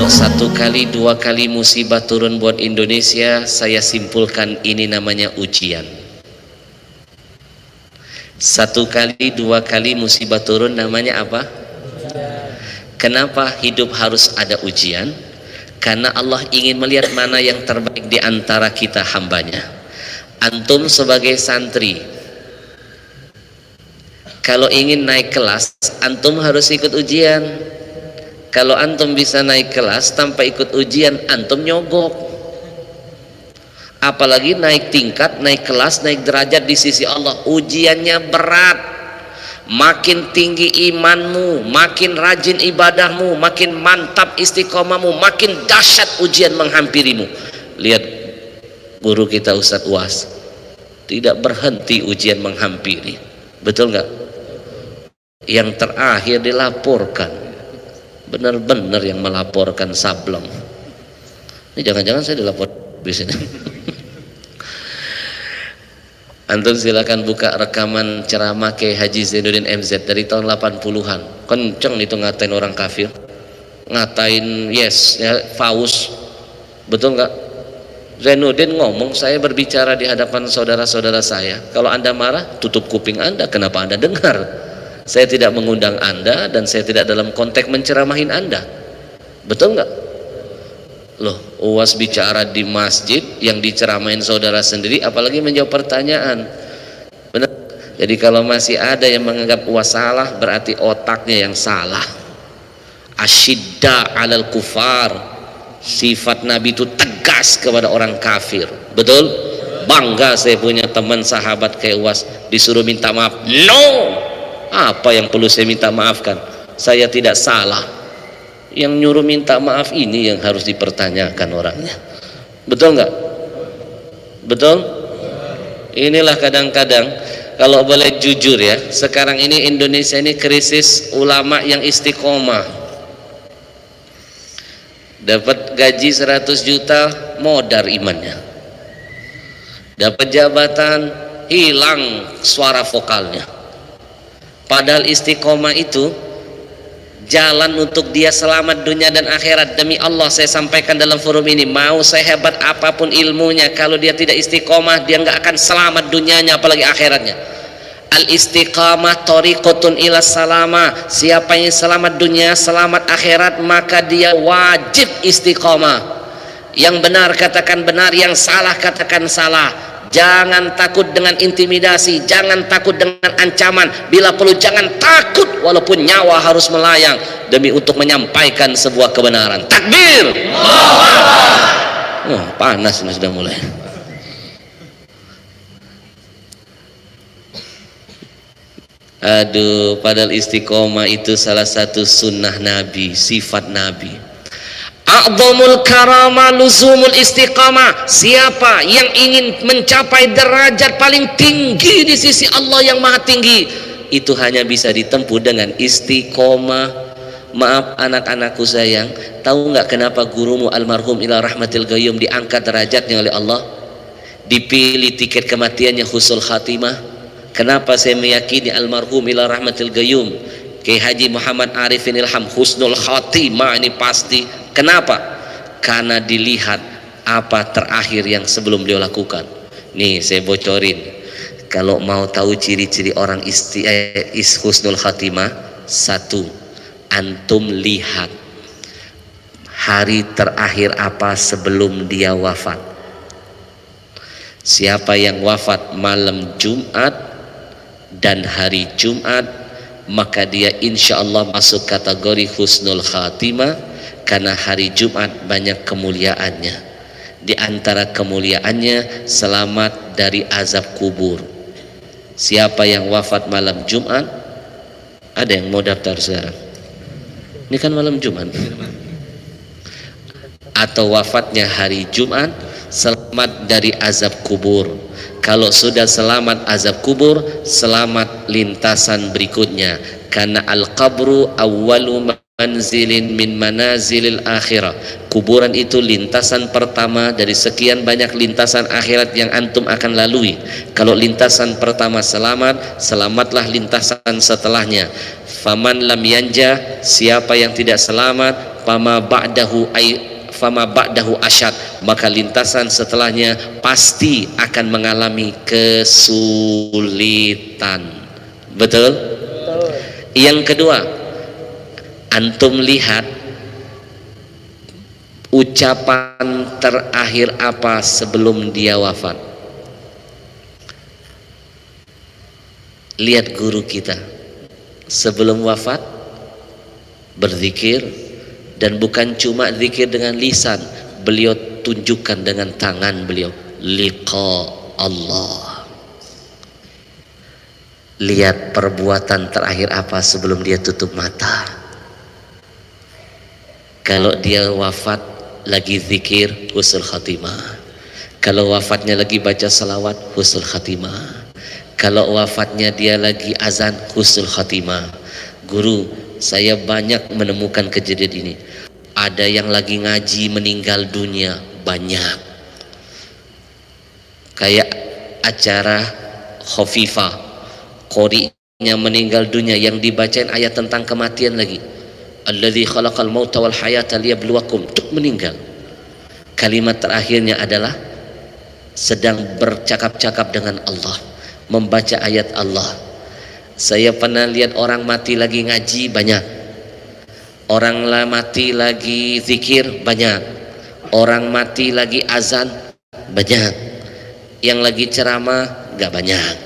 Satu kali dua kali musibah turun buat Indonesia, saya simpulkan ini namanya ujian. Satu kali dua kali musibah turun namanya apa? Kenapa hidup harus ada ujian? Karena Allah ingin melihat mana yang terbaik di antara kita hambanya. Antum sebagai santri, kalau ingin naik kelas, antum harus ikut ujian. Kalau antum bisa naik kelas tanpa ikut ujian, antum nyogok. Apalagi naik tingkat, naik kelas, naik derajat di sisi Allah, ujiannya berat. Makin tinggi imanmu, makin rajin ibadahmu, makin mantap istiqomahmu, makin dahsyat ujian menghampirimu. Lihat guru kita Ustadz UAS, tidak berhenti ujian menghampiri. Betul nggak? Yang terakhir dilaporkan, benar-benar yang melaporkan sableng. Ini jangan-jangan saya dilapor di sini. Antum silakan buka rekaman ceramah Kiai Haji Zainuddin MZ dari tahun 80-an. Kenceng itu ngatain orang kafir, ngatain yes ya, Faus. Betul nggak? Zainuddin ngomong, saya berbicara di hadapan saudara-saudara saya, kalau anda marah tutup kuping anda, kenapa anda dengar? Saya tidak mengundang anda dan saya tidak dalam konteks menceramahin anda. Betul nggak? Loh, UAS bicara di masjid yang diceramain saudara sendiri, apalagi menjawab pertanyaan. Benar? Jadi kalau masih ada yang menganggap UAS salah, berarti otaknya yang salah. Asyidda alal kufar, sifat Nabi itu tegas kepada orang kafir. Betul? Bangga saya punya teman sahabat kayak UAS, disuruh minta maaf. No! Apa yang perlu saya minta maafkan? Saya tidak salah. Yang nyuruh minta maaf ini yang harus dipertanyakan orangnya. Betul nggak? Betul? Inilah kadang-kadang, kalau boleh jujur ya, sekarang ini Indonesia ini krisis ulama yang istiqomah. Dapat gaji 100 juta, modar imannya. Dapat jabatan, hilang suara vokalnya. Padahal istiqomah itu jalan untuk dia selamat dunia dan akhirat. Demi Allah saya sampaikan dalam forum ini, mau saya hebat apapun ilmunya, kalau dia tidak istiqomah, dia nggak akan selamat dunianya apalagi akhiratnya. Al istiqamah thariqatun ila salama. Siapa yang selamat dunia, selamat akhirat, maka dia wajib istiqomah. Yang benar katakan benar, yang salah katakan salah. Jangan takut dengan intimidasi, jangan takut dengan ancaman. Bila perlu jangan takut walaupun nyawa harus melayang demi untuk menyampaikan sebuah kebenaran. Takbir! Oh, panas ini sudah mulai. Aduh, padahal istiqomah itu salah satu sunnah Nabi, sifat Nabi. A'dhamul karama luzumul istiqamah. Siapa yang ingin mencapai derajat paling tinggi di sisi Allah yang maha tinggi, itu hanya bisa ditempuh dengan istiqomah. Maaf anak-anakku sayang, tahu nggak kenapa gurumu almarhum ila rahmatil qayyum diangkat derajatnya oleh Allah, dipilih tiket kematiannya husnul khatimah? Kenapa saya meyakini almarhum ila rahmatil qayyum Kiai Haji Muhammad Arifin Ilham husnul khatimah ini pasti? Kenapa? Karena dilihat apa terakhir yang sebelum beliau lakukan. Nih saya bocorin, kalau mau tahu ciri-ciri orang husnul khatimah, satu, antum lihat hari terakhir apa sebelum dia wafat. Siapa yang wafat malam Jumat dan hari Jumat, maka dia insya Allah masuk kategori husnul khatimah. Karena hari Jumat banyak kemuliaannya. Di antara kemuliaannya selamat dari azab kubur. Siapa yang wafat malam Jumat, ada yang mau daftar sekarang? Ini kan malam Jumat. Atau wafatnya hari Jumat, selamat dari azab kubur. Kalau sudah selamat azab kubur, selamat lintasan berikutnya. Karena al-qabru awwalu manzilin min manazilil akhirah. Kuburan itu lintasan pertama dari sekian banyak lintasan akhirat yang antum akan lalui. Kalau lintasan pertama selamat, selamatlah lintasan setelahnya. Faman lam yanja, siapa yang tidak selamat, fama ba'dahu asyad, maka lintasan setelahnya pasti akan mengalami kesulitan. Betul? Yang kedua, antum lihat ucapan terakhir apa sebelum dia wafat. Lihat guru kita sebelum wafat berzikir, dan bukan cuma zikir dengan lisan, beliau tunjukkan dengan tangan beliau, liqa Allah. Lihat perbuatan terakhir apa sebelum dia tutup mata. Kalau dia wafat lagi zikir, husnul khatimah. Kalau wafatnya lagi baca salawat, husnul khatimah. Kalau wafatnya dia lagi azan, husnul khatimah. Guru, saya banyak menemukan kejadian ini. Ada yang lagi ngaji meninggal dunia, banyak. Kayak acara Khofifah, qori'nya meninggal dunia yang dibacain ayat tentang kematian lagi. Alladzi khalaqal mauta wal hayata liyabluwakum, meninggal. Kalimat terakhirnya adalah sedang bercakap-cakap dengan Allah, membaca ayat Allah. Saya pernah lihat orang mati lagi ngaji, banyak. Orang mati lagi zikir, banyak. Orang mati lagi azan, banyak. Yang lagi ceramah, enggak banyak.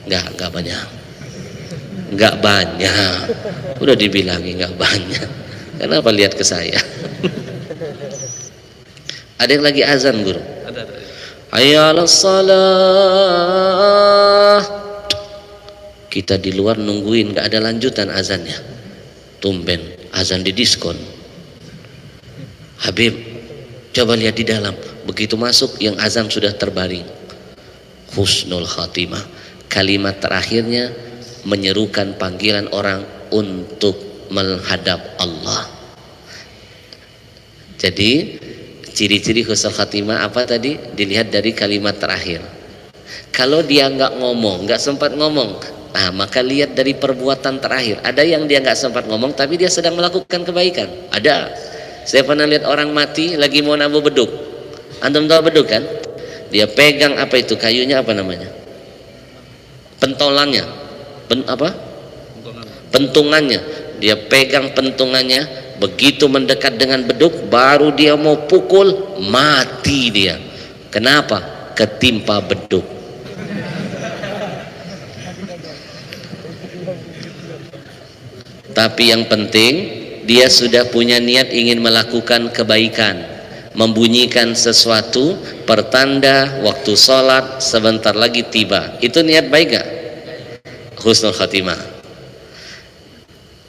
Enggak banyak. Enggak banyak. Udah dibilangin enggak banyak. Kenapa lihat ke saya? Ada yang lagi azan, guru? Ada. Hayya 'alas shalah. Kita di luar nungguin, nggak ada lanjutan azannya. Tumben azan di diskon. Habib, coba lihat di dalam. Begitu masuk, yang azan sudah terbaring. Husnul khatimah. Kalimat terakhirnya menyerukan panggilan orang untuk menghadap Allah. Jadi ciri-ciri husnul khatimah apa tadi? Dilihat dari kalimat terakhir. Kalau dia nggak ngomong, nggak sempat ngomong, maka lihat dari perbuatan terakhir. Ada yang dia nggak sempat ngomong tapi dia sedang melakukan kebaikan. Ada. Saya pernah lihat orang mati lagi mau nabuh beduk. Antum tahu beduk kan? Dia pegang apa itu, kayunya apa namanya? Pentolannya. Pentungannya. Dia pegang pentungannya, begitu mendekat dengan beduk baru dia mau pukul, mati dia. Kenapa? Ketimpa beduk. Tapi yang penting dia sudah punya niat ingin melakukan kebaikan, membunyikan sesuatu, pertanda waktu sholat sebentar lagi tiba. Itu niat baik gak? Husnul khatimah.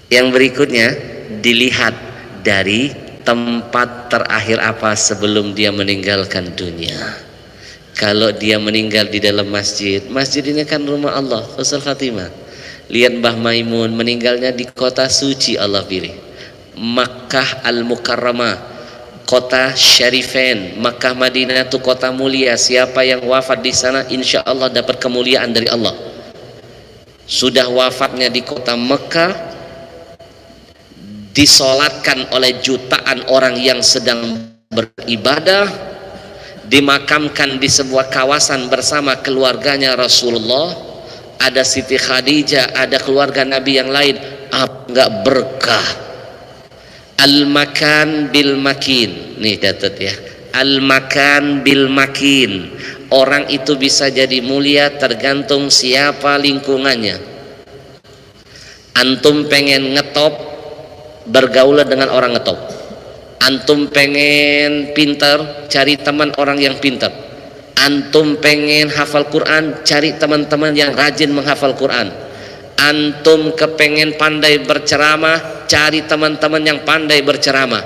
Yang berikutnya dilihat dari tempat terakhir apa sebelum dia meninggalkan dunia. Kalau dia meninggal di dalam masjid, masjid ini kan rumah Allah, husnul khatimah. Lihat Mbah Maimun meninggalnya di kota suci Allah pilih, Makkah Al-Mukarramah, kota Syarifain. Makkah Madinah itu kota mulia. Siapa yang wafat di sana insya Allah dapat kemuliaan dari Allah. Sudah wafatnya di kota Mekah, disolatkan oleh jutaan orang yang sedang beribadah, dimakamkan di sebuah kawasan bersama keluarganya Rasulullah. Ada Siti Khadijah, ada keluarga Nabi yang lain. Enggak berkah. Al-makan bil makin. Nih catat ya. Al-makan bil makin. Orang itu bisa jadi mulia tergantung siapa lingkungannya. Antum pengen ngetop, bergaul dengan orang ngetop. Antum pengen pintar, cari teman orang yang pintar. Antum pengen hafal Quran, cari teman-teman yang rajin menghafal Quran. Antum kepengen pandai berceramah, cari teman-teman yang pandai berceramah.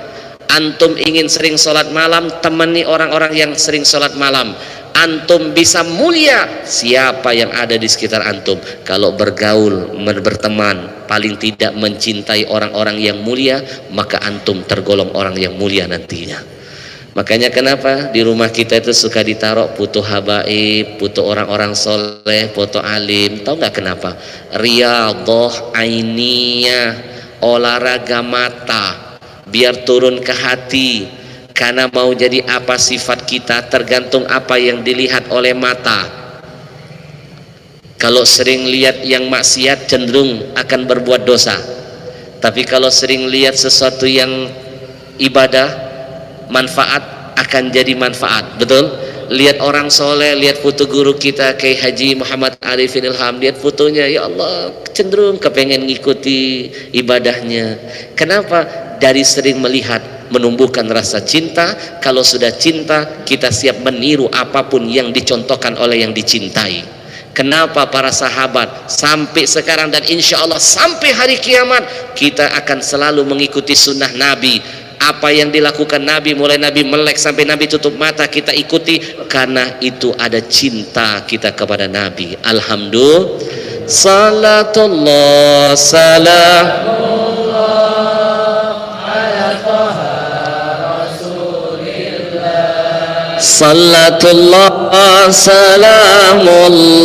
Antum ingin sering sholat malam, temani orang-orang yang sering sholat malam. Antum bisa mulia, siapa yang ada di sekitar antum. Kalau bergaul, berteman, paling tidak mencintai orang-orang yang mulia, maka antum tergolong orang yang mulia nantinya. Makanya kenapa di rumah kita itu suka ditaruh foto habaib, foto orang-orang soleh, foto alim. Tahu nggak kenapa? Riyadhah ainiyah, olahraga mata. biar turun ke hati. Karena mau jadi apa sifat kita tergantung apa yang dilihat oleh mata. Kalau sering lihat yang maksiat cenderung akan berbuat dosa. Tapi kalau sering lihat sesuatu yang ibadah, manfaat, akan jadi manfaat. Betul? Lihat orang soleh, lihat foto guru kita Kiai Haji Muhammad Arifin Ilham, lihat fotonya, ya Allah, cenderung kepengen ngikuti ibadahnya. Kenapa? Dari sering melihat menumbuhkan rasa cinta. Kalau sudah cinta, kita siap meniru apapun yang dicontohkan oleh yang dicintai. Kenapa para sahabat sampai sekarang dan insya Allah sampai hari kiamat kita akan selalu mengikuti sunnah Nabi. Apa yang dilakukan Nabi, mulai Nabi melek sampai Nabi tutup mata, kita ikuti karena itu ada cinta kita kepada Nabi. Alhamdulillah. Salatullah salamullah ala taha rasulillah. Salatullah salamullah